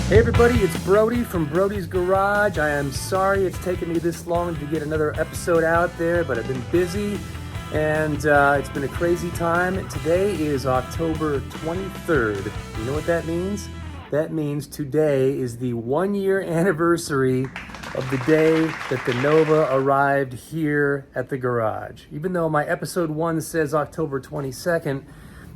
Hey everybody, it's Brody from Brody's Garage. I am sorry it's taken me this long to get another episode out there, but I've been busy and it's been a crazy time. Today is October 23rd. You know what that means? That means today is the 1-year anniversary of the day that the Nova arrived here at the garage. Even though my episode 1 says October 22nd,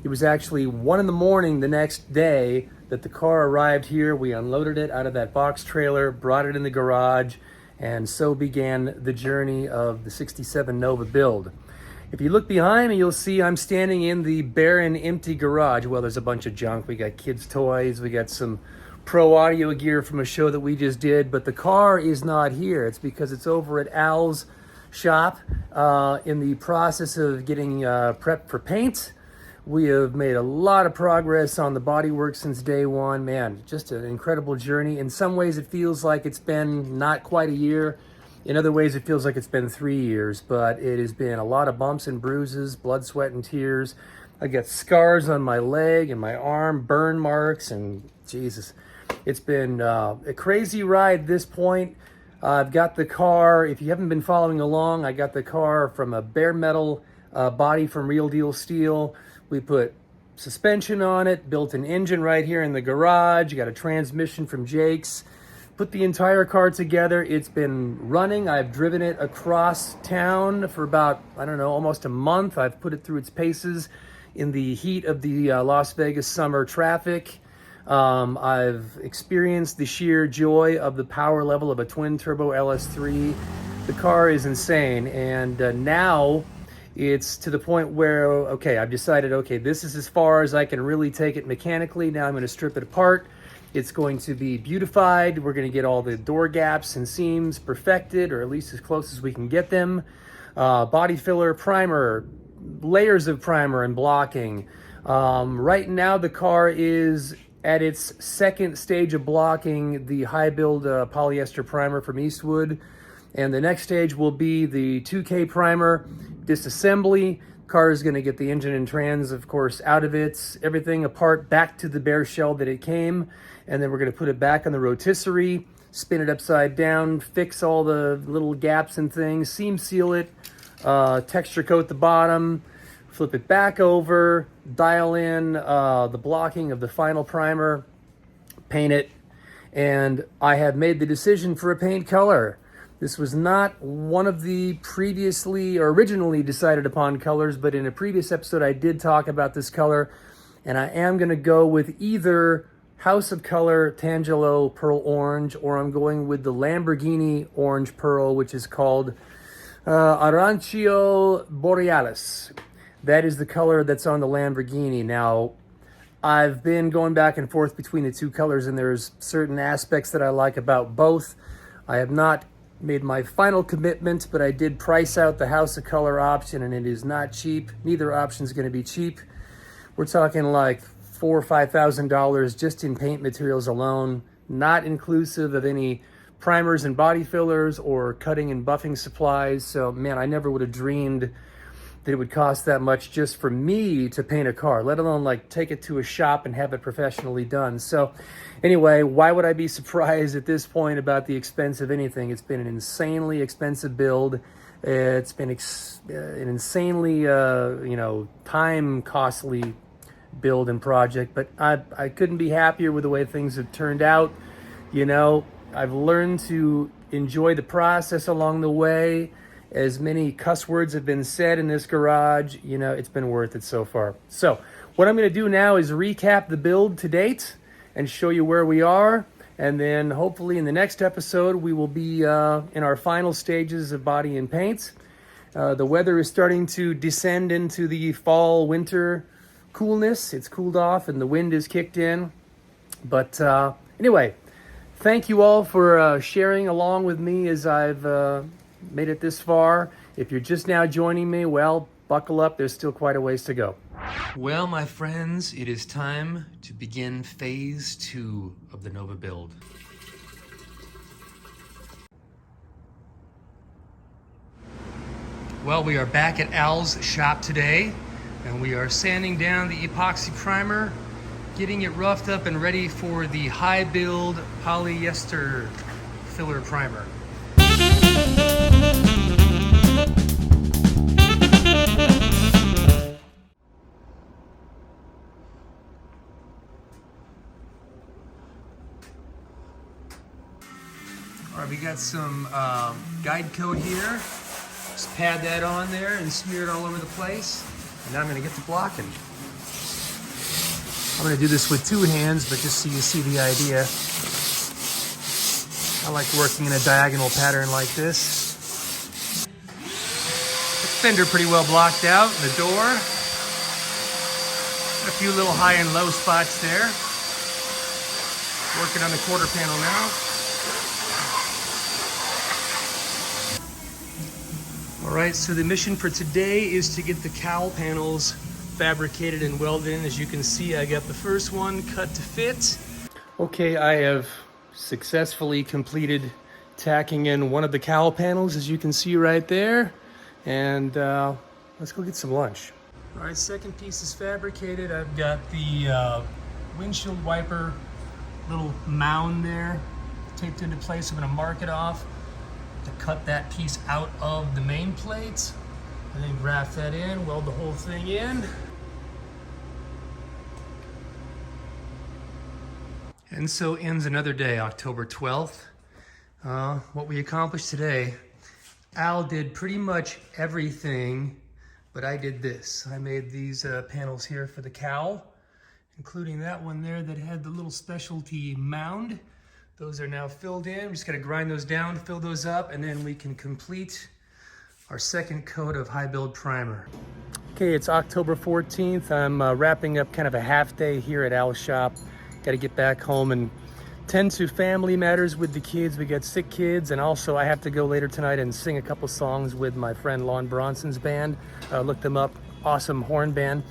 it was actually 1 in the morning the next day that the car arrived here. We unloaded it out of that box trailer, brought it in the garage, and so began the journey of the 67 Nova build. If you look behind me, you'll see I'm standing in the barren, empty garage. Well, there's a bunch of junk. We got kids' toys, we got some pro audio gear from a show that we just did, but the car is not here. It's because it's over at Al's shop in the process of getting prepped for paint. We have made a lot of progress on the bodywork since day one. Man, just an incredible journey. In some ways, it feels like it's been not quite a year. In other ways, it feels like it's been 3 years, but it has been a lot of bumps and bruises, blood, sweat, and tears. I got scars on my leg and my arm, burn marks, and Jesus, it's been a crazy ride at this point. I've got the car, if you haven't been following along, I got the car from a bare metal body from Real Deal Steel. We put suspension on it, built an engine right here in the garage, got a transmission from Jake's, put the entire car together. It's been running. I've driven it across town for about, I don't know, almost a month. I've put it through its paces in the heat of the Las Vegas summer traffic. I've experienced the sheer joy of the power level of a twin turbo LS3. The car is insane, and now it's to the point where, okay, I've decided, okay, this is as far as I can really take it mechanically. Now I'm going to strip it apart. It's going to be beautified. We're going to get all the door gaps and seams perfected, or at least as close as we can get them. Body filler, primer, layers of primer and blocking. Right now the car is at its second stage of blocking, the high build polyester primer from Eastwood. And the next stage will be the 2K primer disassembly. Car is going to get the engine and trans, of course, out of it, everything apart, back to the bare shell that it came. And then we're going to put it back on the rotisserie, spin it upside down, fix all the little gaps and things, seam seal it, texture coat the bottom, flip it back over, dial in the blocking of the final primer, paint it. And I have made the decision for a paint color. This was not one of the previously or originally decided upon colors, but in a previous episode I did talk about this color, and I am going to go with either House of Color Tangelo Pearl Orange, or I'm going with the Lamborghini Orange Pearl, which is called ARANCIO BOREALIS. That is the color that's on the Lamborghini. Now, I've been going back and forth between the two colors, and there's certain aspects that I like about both. I have not made my final commitment, but I did price out the House of Color option, and it is not cheap. Neither option is going to be cheap. We're talking like $4,000 or $5,000 just in paint materials alone, not inclusive of any primers and body fillers or cutting and buffing supplies. So man, I never would have dreamed that it would cost that much just for me to paint a car, let alone like take it to a shop and have it professionally done. So anyway, why would I be surprised at this point about the expense of anything? It's been an insanely expensive build. It's been an insanely, time costly build and project, but I couldn't be happier with the way things have turned out. You know, I've learned to enjoy the process along the way. As many cuss words have been said in this garage, you know, it's been worth it so far. So what I'm going to do now is recap the build to date and show you where we are. And then hopefully in the next episode, we will be in our final stages of body and paint. The weather is starting to descend into the fall, winter coolness. It's cooled off and the wind is kicked in. But anyway, thank you all for sharing along with me as I've made it this far. If you're just now joining me, well, buckle up. There's still quite a ways to go. Well, my friends, it is time to begin phase 2 of the Nova build. Well, we are back at Al's shop today, and we are sanding down the epoxy primer, getting it roughed up and ready for the high build polyester filler primer. All right, we got some guide coat here. Just pad that on there and smear it all over the place. And now I'm gonna get to blocking. I'm gonna do this with two hands, but just so you see the idea. I like working in a diagonal pattern like this. The fender pretty well blocked out, the door. A few little high and low spots there. Working on the quarter panel now. All right, so the mission for today is to get the cowl panels fabricated and welded in. As you can see, I got the first one cut to fit. Okay, I have successfully completed tacking in one of the cowl panels, as you can see right there. And let's go get some lunch. All right, second piece is fabricated. I've got the windshield wiper little mound there taped into place. I'm gonna mark it off to cut that piece out of the main plate, and then graft that in, weld the whole thing in. And so ends another day, October 12th. What we accomplished today, Al did pretty much everything, but I did this. I made these panels here for the cowl, including that one there that had the little specialty mound. Those are now filled in. We just gotta grind those down, fill those up, and then we can complete our second coat of high build primer. Okay, it's October 14th. I'm wrapping up kind of a half day here at Al's shop. Gotta get back home and tend to family matters with the kids. We got sick kids, and also I have to go later tonight and sing a couple songs with my friend Lon Bronson's band. Look them up, awesome horn band.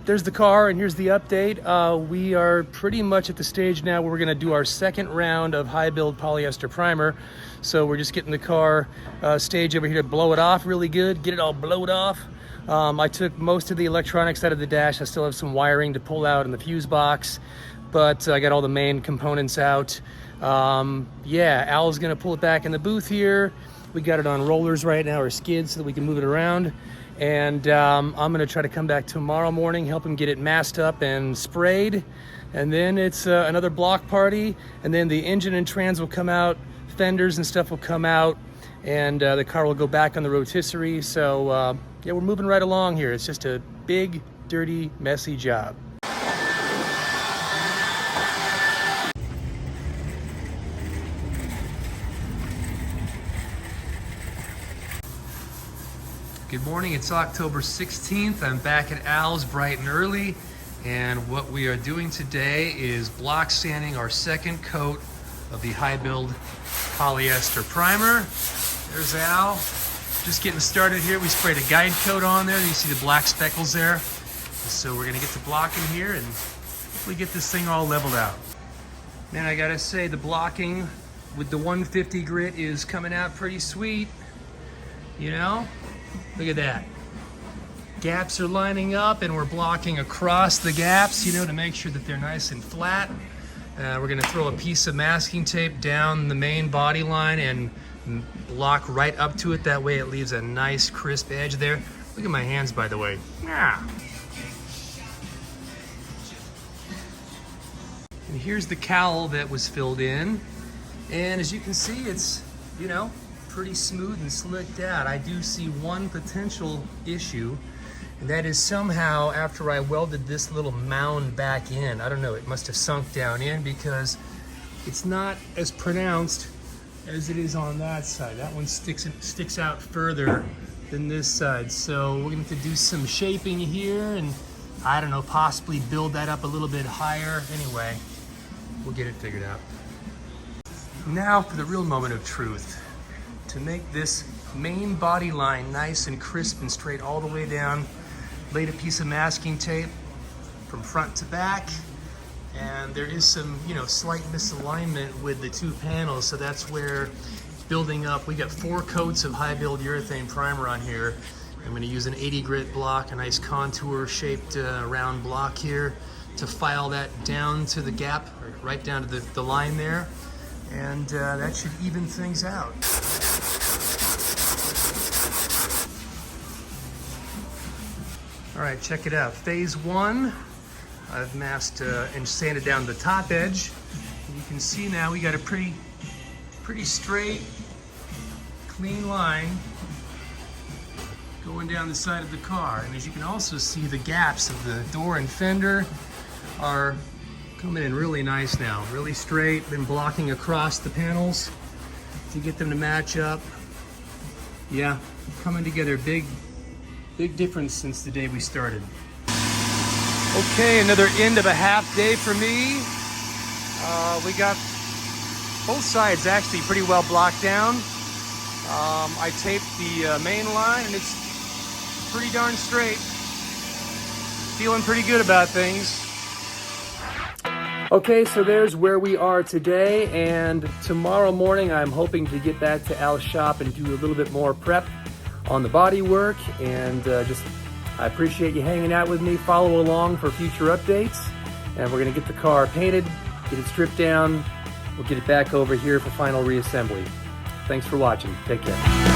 There's the car, and here's the update. We are pretty much at the stage now where we're gonna do our second round of high build polyester primer. So we're just getting the car stage over here to blow it off really good, get it all blowed off. I took most of the electronics out of the dash. I still have some wiring to pull out in the fuse box, but I got all the main components out. Yeah, Al's gonna pull it back in the booth here. We got it on rollers right now, or skids, so that we can move it around. And I'm gonna try to come back tomorrow morning, help him get it masked up and sprayed. And then it's another block party. And then the engine and trans will come out, fenders and stuff will come out, and the car will go back on the rotisserie. So yeah, we're moving right along here. It's just a big, dirty, messy job. Good morning, it's October 16th. I'm back at Al's bright and early, and what we are doing today is block sanding our second coat of the high build polyester primer. There's Al, just getting started here. We sprayed a guide coat on there. You see the black speckles there. So we're gonna get to blocking here and hopefully get this thing all leveled out. Man, I gotta say, the blocking with the 150 grit is coming out pretty sweet, you know? Look at that. Gaps are lining up, and we're blocking across the gaps, you know, to make sure that they're nice and flat. We're gonna throw a piece of masking tape down the main body line and block right up to it. That way it leaves a nice crisp edge there. Look at my hands, by the way. Yeah. And here's the cowl that was filled in. And as you can see, it's, you know, pretty smooth and slicked out. I do see one potential issue, and that is somehow after I welded this little mound back in, I don't know, it must have sunk down in because it's not as pronounced as it is on that side. That one sticks out further than this side. So we're gonna have to do some shaping here and I don't know, possibly build that up a little bit higher. Anyway, we'll get it figured out. Now for the real moment of truth. To make this main body line nice and crisp and straight all the way down, laid a piece of masking tape from front to back, and there is some, you know, slight misalignment with the two panels, so that's where building up. We got 4 coats of high build urethane primer on here. I'm going to use an 80 grit block, a nice contour shaped round block here, to file that down to the gap, or right down to the line there, and that should even things out. All right, check it out. Phase 1, I've masked and sanded down the top edge. And you can see now we got a pretty straight, clean line going down the side of the car. And as you can also see, the gaps of the door and fender are coming in really nice now, really straight. Been blocking across the panels to get them to match up. Yeah, coming together. Big difference since the day we started. Okay, another end of a half day for me. We got both sides actually pretty well blocked down. I taped the main line and it's pretty darn straight. Feeling pretty good about things. Okay, so there's where we are today, and tomorrow morning I'm hoping to get back to Al's shop and do a little bit more prep on the body work, and I appreciate you hanging out with me. Follow along for future updates, and we're gonna get the car painted, get it stripped down. We'll get it back over here for final reassembly. Thanks for watching. Take care.